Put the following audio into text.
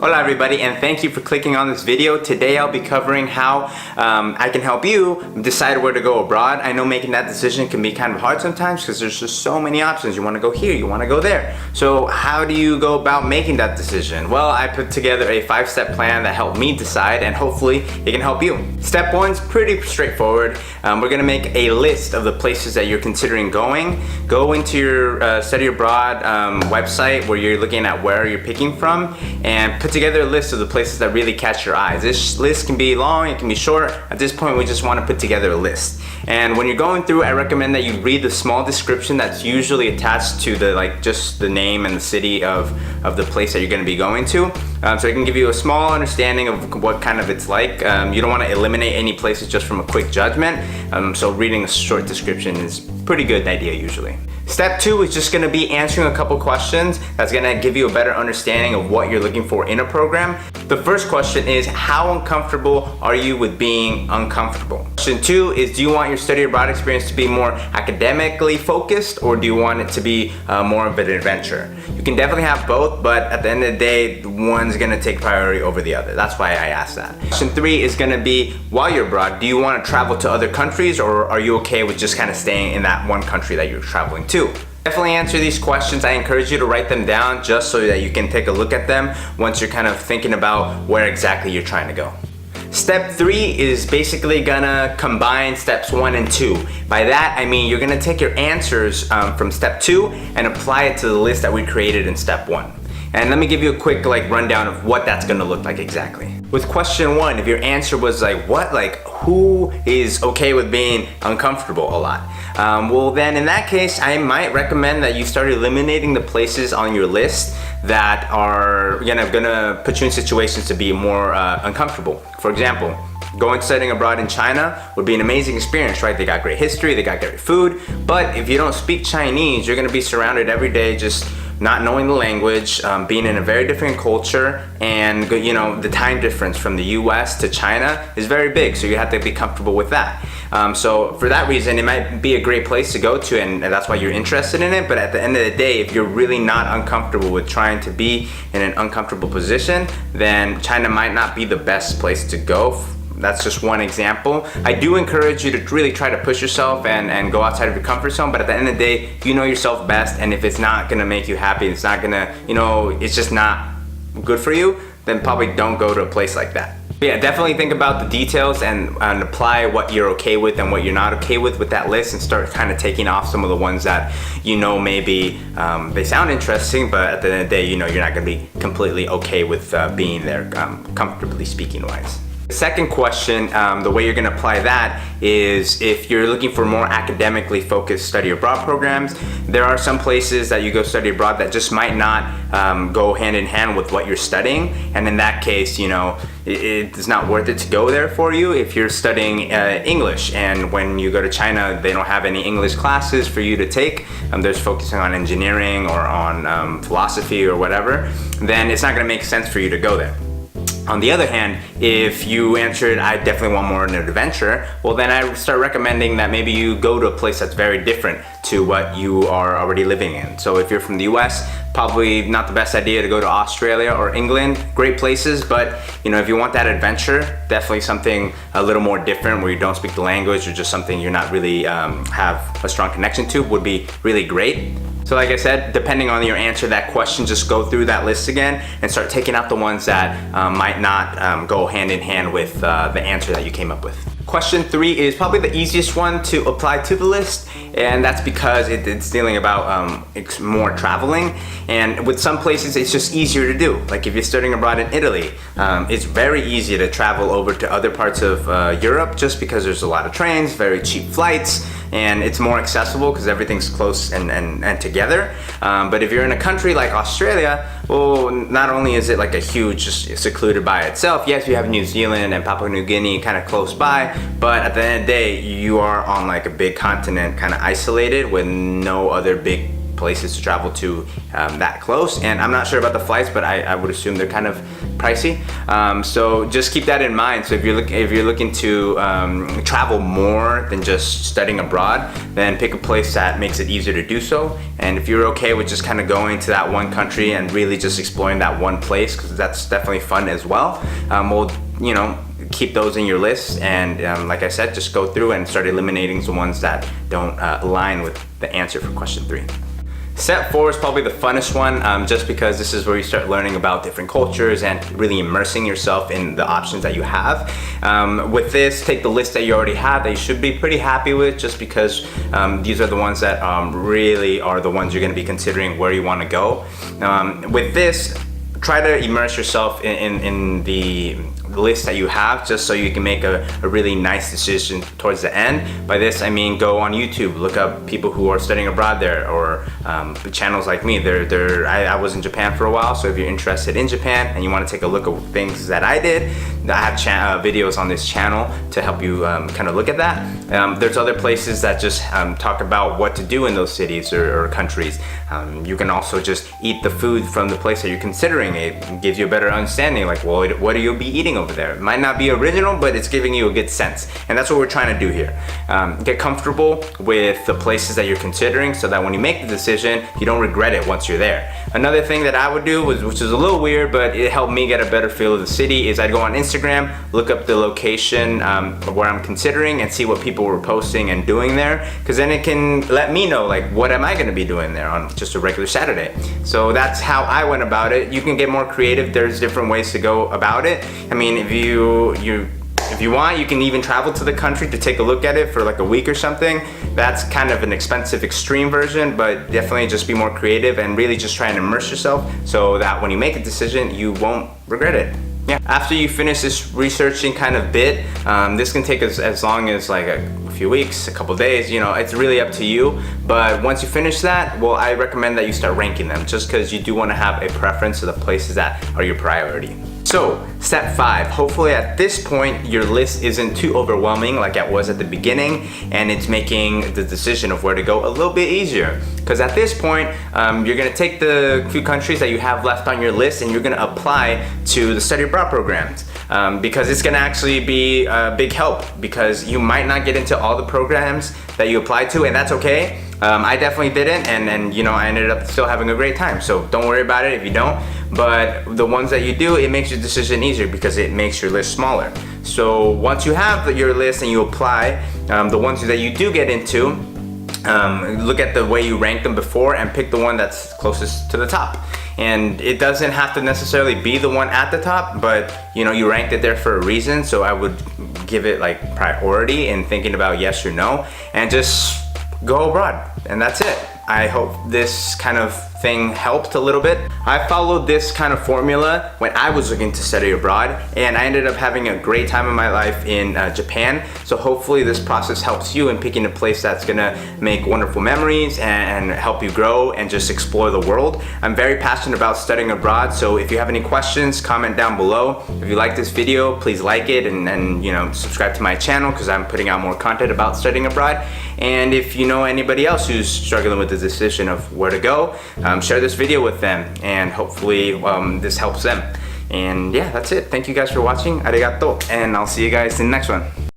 Hola everybody, and thank you for clicking on this video. Today I'll be covering how I can help you decide where to go abroad. I know making that decision can be kind of hard sometimes because there's just so many options. You want to go here, you want to go there. So how do you go about making that decision? Well, I put together a 5-step plan that helped me decide, and hopefully it can help you. Step 1 is pretty straightforward. We're going to make a list of the places that you're considering going. Go into your Study Abroad website where you're looking at where you're picking from, and put together a list of the places that really catch your eyes. This list can be long, it can be short. At this point, we just want to put together a list. And when you're going through, I recommend that you read the small description that's usually attached to the just the name and the city of the place that you're going to be going to. So it can give you a small understanding of what kind of it's like. You don't want to eliminate any places just from a quick judgment. So reading a short description is a pretty good idea usually. Step 2 is just going to be answering a couple questions that's going to give you a better understanding of what you're looking for in a program. The first question is, how uncomfortable are you with being uncomfortable? Question 2 is, do you want your study abroad experience to be more academically focused, or do you want it to be more of an adventure? You can definitely have both, but at the end of the day, one's going to take priority over the other. That's why I asked that. Question 3 is going to be, while you're abroad, do you want to travel to other countries, or are you okay with just kind of staying in that one country that you're traveling to? Definitely answer these questions. I encourage you to write them down just so that you can take a look at them once you're kind of thinking about where exactly you're trying to go. Step 3 is basically gonna combine steps 1 and 2. By that, I mean you're gonna take your answers from step 2 and apply it to the list that we created in step 1. And let me give you a quick rundown of what that's gonna look like exactly. With question 1, if your answer was who is okay with being uncomfortable a lot? Well then in that case, I might recommend that you start eliminating the places on your list that are gonna put you in situations to be more uncomfortable. For example, going studying abroad in China would be an amazing experience, right? They got great history, they got great food, but if you don't speak Chinese, you're gonna be surrounded every day just not knowing the language, being in a very different culture, and the time difference from the US to China is very big, so you have to be comfortable with that. So for that reason, it might be a great place to go to, and that's why you're interested in it, but at the end of the day, if you're really not uncomfortable with trying to be in an uncomfortable position, then China might not be the best place to go. That's just one example. I do encourage you to really try to push yourself and go outside of your comfort zone, but at the end of the day, you know yourself best, and if it's not gonna make you happy, it's not gonna, it's just not good for you, then probably don't go to a place like that. But yeah, definitely think about the details and apply what you're okay with and what you're not okay with that list, and start kind of taking off some of the ones that maybe they sound interesting, but at the end of the day, you're not gonna be completely okay with being there, comfortably speaking wise. Second question, the way you're going to apply that is if you're looking for more academically focused study abroad programs. There are some places that you go study abroad that just might not go hand in hand with what you're studying, and in that case, it's not worth it to go there for you. If you're studying English, and when you go to China, they don't have any English classes for you to take, there's focusing on engineering or on philosophy or whatever, then it's not going to make sense for you to go there. On the other hand, if you answered, I definitely want more in an adventure, well then I start recommending that maybe you go to a place that's very different to what you are already living in. So if you're from the US, probably not the best idea to go to Australia or England. Great places, but if you want that adventure, definitely something a little more different where you don't speak the language, or just something you're not really have a strong connection to, would be really great. So like I said, depending on your answer to that question, just go through that list again and start taking out the ones that might not go hand in hand with the answer that you came up with. Question 3 is probably the easiest one to apply to the list, and that's because it's dealing about more traveling, and with some places it's just easier to do. Like if you're studying abroad in Italy, it's very easy to travel over to other parts of Europe just because there's a lot of trains, very cheap flights, and it's more accessible because everything's close and together. But if you're in a country like Australia, well, not only is it like a huge, just secluded by itself, yes, you have New Zealand and Papua New Guinea kind of close by, but at the end of the day, you are on like a big continent, kind of isolated with no other big places to travel to that close. And I'm not sure about the flights, but I would assume they're kind of pricey. So just keep that in mind. So if you're looking to travel more than just studying abroad, then pick a place that makes it easier to do so. And if you're okay with just kind of going to that one country and really just exploring that one place, because that's definitely fun as well, we'll, you know, keep those in your list, and like I said, just go through and start eliminating the ones that don't align with the answer for question 3. Step 4 is probably the funnest one, just because this is where you start learning about different cultures and really immersing yourself in the options that you have. With this, take the list that you already have that you should be pretty happy with, just because these are the ones that really are the ones you're going to be considering where you want to go. With this, try to immerse yourself in the list that you have, just so you can make a really nice decision towards the end. By this I mean, go on YouTube, look up people who are studying abroad there, or channels like me. I was in Japan for a while, so if you're interested in Japan and you want to take a look at things that I did, I have videos on this channel to help you kind of look at that. There's other places that just talk about what to do in those cities or countries. You can also just eat the food from the place that you're considering. It gives you a better understanding, like, well, what do you be eating over there? It might not be original, but it's giving you a good sense. And that's what we're trying to do here. Get comfortable with the places that you're considering, so that when you make the decision, you don't regret it once you're there. Another thing that I would do, which is a little weird, but it helped me get a better feel of the city, is I'd go on Instagram, look up the location where I'm considering, and see what people were posting and doing there, because then it can let me know, like, what am I going to be doing there on just a regular Saturday. So that's how I went about it. You can get more creative. There's different ways to go about it. I mean, if you want, you can even travel to the country to take a look at it for like a week or something. That's kind of an expensive extreme version, but definitely just be more creative and really just try and immerse yourself, so that when you make a decision, you won't regret it. Yeah. After you finish this researching kind of bit, this can take as long as like a few weeks, a couple days, you know, it's really up to you. But once you finish that, well, I recommend that you start ranking them, just because you do want to have a preference to the places that are your priority. So, step 5, hopefully at this point your list isn't too overwhelming like it was at the beginning, and it's making the decision of where to go a little bit easier. Because at this point, you're gonna take the few countries that you have left on your list and you're gonna apply to the study abroad programs. Because it's gonna actually be a big help, because you might not get into all the programs that you applied to, and that's okay. I definitely didn't, and you know, I ended up still having a great time, so don't worry about it if you don't. But the ones that you do, it makes your decision easier because it makes your list smaller. So once you have your list and you apply, the ones that you do get into, look at the way you ranked them before and pick the one that's closest to the top. And it doesn't have to necessarily be the one at the top, but you know, you ranked it there for a reason, so I would give it like priority in thinking about yes or no, and just go abroad, and that's it. I hope this kind of thing helped a little bit. I followed this kind of formula when I was looking to study abroad, and I ended up having a great time in my life in Japan. So hopefully this process helps you in picking a place that's gonna make wonderful memories and help you grow and just explore the world. I'm very passionate about studying abroad, so if you have any questions, comment down below. If you like this video, please like it, and you know, subscribe to my channel, because I'm putting out more content about studying abroad. And if you know anybody else who's struggling with the decision of where to go, share this video with them, and hopefully this helps them. And yeah, that's it. Thank you guys for watching. Arigato, and I'll see you guys in the next one.